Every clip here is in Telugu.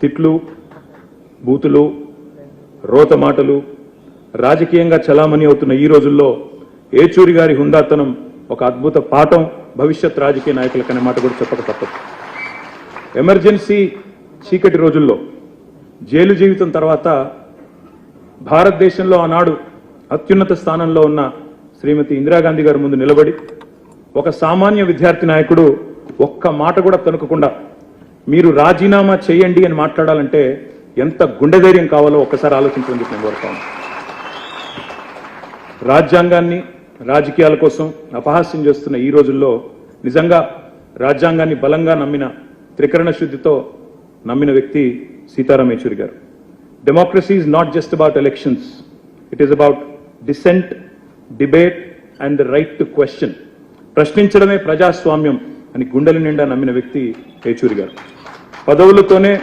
తిట్లు, బూతులు, రోత మాటలు రాజకీయంగా చలామణి అవుతున్న ఈ రోజుల్లో ఏచూరి గారి హుందాతనం ఒక అద్భుత పాఠం భవిష్యత్ రాజకీయ నాయకులకనే మాట కూడా చెప్పక తప్పదు. ఎమర్జెన్సీ చీకటి రోజుల్లో జైలు జీవితం తర్వాత భారతదేశంలో ఆనాడు అత్యున్నత స్థానంలో ఉన్న శ్రీమతి ఇందిరాగాంధీ గారి ముందు నిలబడి ఒక సామాన్య విద్యార్థి నాయకుడు ఒక్క మాట కూడా తణుకకుండా మీరు రాజీనామా చేయండి అని మాట్లాడాలంటే ఎంత గుండె ధైర్యం కావాలో ఒక్కసారి ఆలోచించండి నేను కోరుతాను. రాజ్యాంగాన్ని రాజకీయాల కోసం అపహాస్యం చేస్తున్న ఈ రోజుల్లో నిజంగా రాజ్యాంగాన్ని బలంగా నమ్మిన త్రికరణ శుద్ధితో నమ్మిన వ్యక్తి సీతారాం యేచూరి గారు. Democracy is not just about elections, it is about dissent, debate and the right to question. ప్రశ్నించడమే ప్రజాస్వామ్యం అని గుండెల నిండా నమ్మిన వ్యక్తి యేచూరి గారు. పదవులతోనే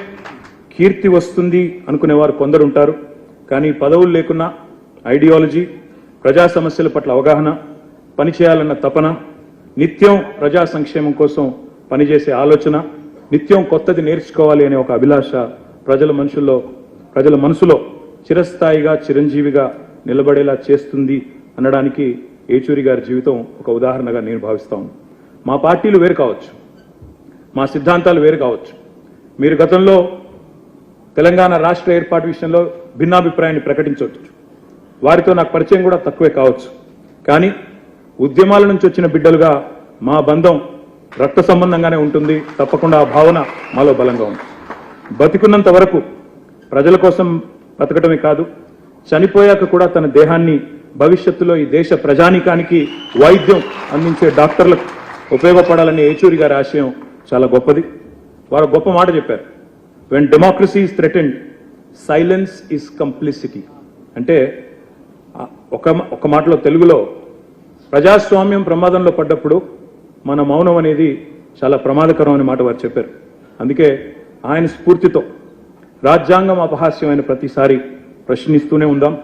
కీర్తి వస్తుంది అనుకునేవారు కొందరు ఉంటారు. కానీ పదవులు లేకున్నా ఐడియాలజీ, ప్రజా సమస్యల పట్ల అవగాహన, పనిచేయాలన్న తపన, నిత్యం ప్రజా సంక్షేమం కోసం పనిచేసే ఆలోచన, నిత్యం కొత్తది నేర్చుకోవాలి అనే ఒక అభిలాష ప్రజల మనసులో చిరస్థాయిగా చిరంజీవిగా నిలబడేలా చేస్తుంది అనడానికి యేచూరి గారి జీవితం ఒక ఉదాహరణగా నేను భావిస్తాను. మా పార్టీలు వేరు కావచ్చు, మా సిద్ధాంతాలు వేరు కావచ్చు, మీరు గతంలో తెలంగాణ రాష్ట్ర ఏర్పాటు విషయంలో భిన్నాభిప్రాయాన్ని ప్రకటించవచ్చు, వారితో నాకు పరిచయం కూడా తక్కువే కావచ్చు. కానీ ఉద్యమాల నుంచి వచ్చిన బిడ్డలుగా మా బంధం రక్త సంబంధంగానే ఉంటుంది. తప్పకుండా ఆ భావన మాలో బలంగా ఉంది. బతికున్నంత వరకు ప్రజల కోసం బతకటమే కాదు, చనిపోయాక కూడా తన దేహాన్ని భవిష్యత్తులో ఈ దేశ ప్రజానీకానికి వైద్యం అందించే డాక్టర్లకు ఉపయోగపడాలనే యేచూరి గారి ఆశయం చాలా గొప్పది. వారు గొప్ప మాట చెప్పారు, when democracy is threatened silence is complicity. అంటే ఒక మాటలో తెలుగులో ప్రజాస్వామ్యం ప్రమాదంలో పడ్డప్పుడు మన మౌనం అనేది చాలా ప్రమాదకరం అనే మాట వారు చెప్పారు. అందుకే ఆయన స్ఫూర్తితో రాజ్యాంగం అపహాస్యమైన ప్రతిసారి ప్రశ్నిస్తూనే ఉందాం,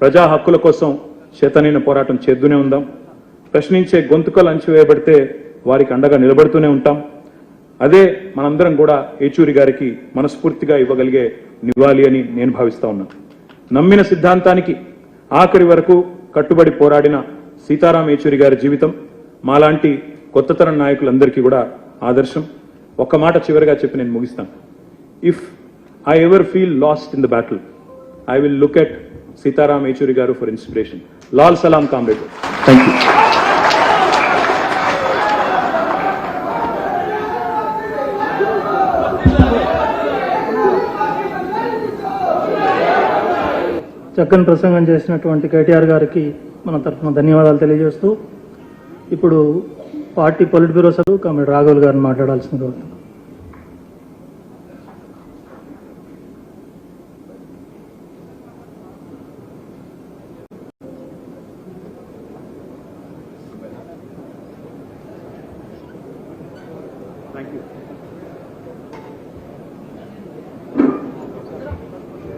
ప్రజా హక్కుల కోసం చేతనైన పోరాటం చేస్తూనే ఉందాం, ప్రశ్నించే గొంతుకలు అణచివేయబడితే వారికి అండగా నిలబడుతూనే ఉంటాం. అదే మనందరం కూడా యేచూరి గారికి మనస్ఫూర్తిగా ఇవ్వగలిగే నివాళి అని నేను భావిస్తా ఉన్నాను. నమ్మిన సిద్ధాంతానికి ఆఖరి వరకు కట్టుబడి పోరాడిన సీతారాం యేచూరి గారి జీవితం మాలాంటి కొత్త తరం నాయకులందరికీ కూడా ఆదర్శం. ఒక్క మాట చివరిగా చెప్పి నేను ముగిస్తాను. If I ever feel lost in the battle, I will look at Sitaram Yechury గారు for inspiration. Lal salaam comrade. Thank you. చక్కని ప్రసంగం చేసినటువంటి కేటీఆర్ గారికి మన తరఫున ధన్యవాదాలు తెలియజేస్తూ ఇప్పుడు పార్టీ పొలిట్ బ్యూరో సభ్యులు కామ్రేడ్ రాఘవులు గారిని మాట్లాడాల్సింది కోరుతున్నాను. Thank you.